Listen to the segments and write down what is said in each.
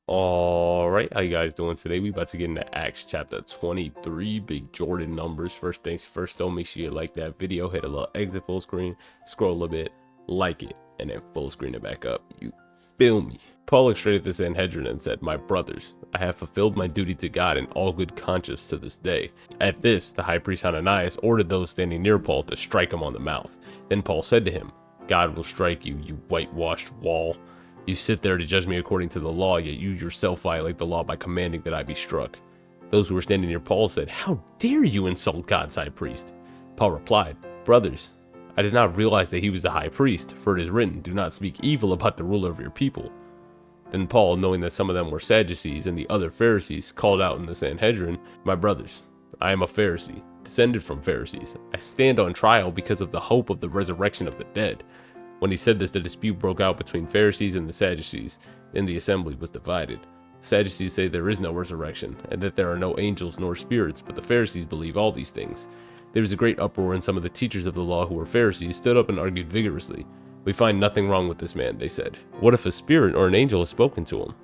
Alright, how you guys doing today? We about to get into Acts chapter 23, big Jordan numbers. First things first though, make sure you like that video, hit a little exit full screen, scroll a bit, like it, and then full screen it back up. You feel me? Paul looked straight at the Sanhedrin and said, "My brothers, I have fulfilled my duty to God in all good conscience to this day." At this, the high priest Ananias ordered those standing near Paul to strike him on the mouth. Then Paul said to him, "God will strike you, you whitewashed wall. You sit there to judge me according to the law, yet you yourself violate the law by commanding that I be struck." Those who were standing near Paul said, "How dare you insult God's high priest?" Paul replied, "Brothers, I did not realize that he was the high priest, for it is written, 'Do not speak evil about the ruler of your people.'" Then Paul, knowing that some of them were Sadducees and the other Pharisees, called out in the Sanhedrin, "My brothers, I am a Pharisee, descended from Pharisees. I stand on trial because of the hope of the resurrection of the dead." When he said this, the dispute broke out between Pharisees and the Sadducees, and the assembly was divided. The Sadducees say there is no resurrection, and that there are no angels nor spirits, but the Pharisees believe all these things. There was a great uproar, and some of the teachers of the law who were Pharisees stood up and argued vigorously. "We find nothing wrong with this man," they said. "What if a spirit or an angel has spoken to him?"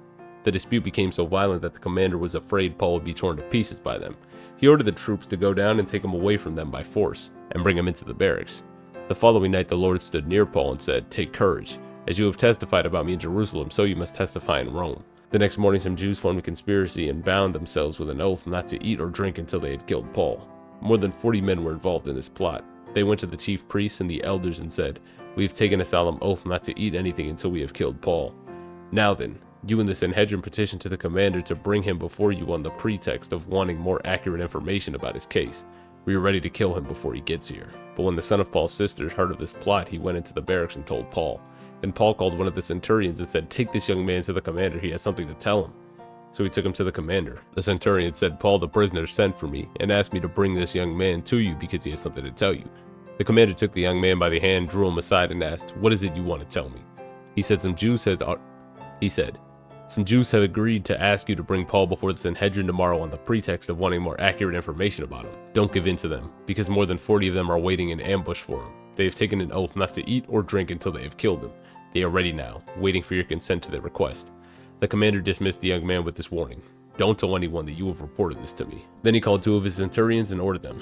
The dispute became so violent that the commander was afraid Paul would be torn to pieces by them. He ordered the troops to go down and take him away from them by force, and bring him into the barracks. The following night the Lord stood near Paul and said, "Take courage. As you have testified about me in Jerusalem, so you must testify in Rome." The next morning some Jews formed a conspiracy and bound themselves with an oath not to eat or drink until they had killed Paul. More than 40 men were involved in this plot. They went to the chief priests and the elders and said, "We have taken a solemn oath not to eat anything until we have killed Paul. Now then, you and the Sanhedrin petitioned to the commander to bring him before you on the pretext of wanting more accurate information about his case. We are ready to kill him before he gets here." But when the son of Paul's sisters heard of this plot, he went into the barracks and told Paul. Then Paul called one of the centurions and said, "Take this young man to the commander, he has something to tell him." So he took him to the commander. The centurion said, "Paul the prisoner sent for me and asked me to bring this young man to you because he has something to tell you." The commander took the young man by the hand, drew him aside, and asked, "What is it you want to tell me?" He said, Some Jews have agreed to ask you to bring Paul before the Sanhedrin tomorrow on the pretext of wanting more accurate information about him. Don't give in to them, because more than 40 of them are waiting in ambush for him. They have taken an oath not to eat or drink until they have killed him. They are ready now, waiting for your consent to their request." The commander dismissed the young man with this warning: "Don't tell anyone that you have reported this to me." Then he called 2 of his centurions and ordered them,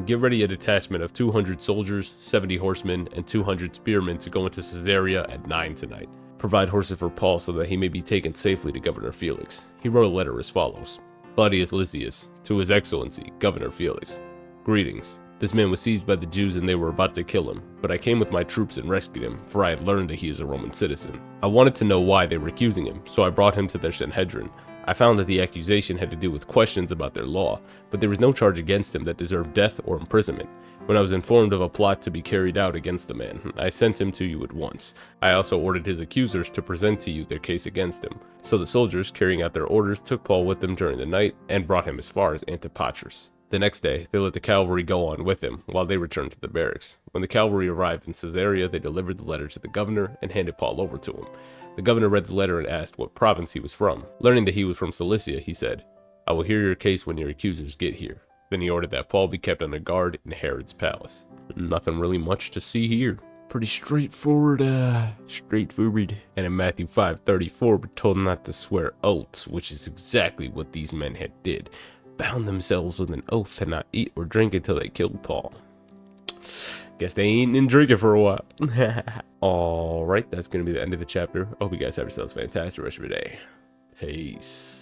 "Get ready a detachment of 200 soldiers, 70 horsemen, and 200 spearmen to go into Caesarea at 9 tonight. Provide horses for Paul so that he may be taken safely to Governor Felix." He wrote a letter as follows: "Claudius Lysias, to His Excellency, Governor Felix. Greetings. This man was seized by the Jews and they were about to kill him, but I came with my troops and rescued him, for I had learned that he is a Roman citizen. I wanted to know why they were accusing him, so I brought him to their Sanhedrin. I found that the accusation had to do with questions about their law, but there was no charge against him that deserved death or imprisonment. When I was informed of a plot to be carried out against the man, I sent him to you at once. I also ordered his accusers to present to you their case against him." So the soldiers, carrying out their orders, took Paul with them during the night and brought him as far as Antipatris. The next day, they let the cavalry go on with him while they returned to the barracks. When the cavalry arrived in Caesarea, they delivered the letter to the governor and handed Paul over to him. The governor read the letter and asked what province he was from. Learning that he was from Cilicia, he said, "I will hear your case when your accusers get here." Then he ordered that Paul be kept under guard in Herod's palace. Nothing really much to see here. Pretty straightforward. And in Matthew 5:34, we're told not to swear oaths, which is exactly what these men had did. Bound themselves with an oath to not eat or drink until they killed Paul. Guess they ain't and drinking for a while. Alright, that's going to be the end of the chapter. I hope you guys have yourselves a fantastic rest of your day. Peace.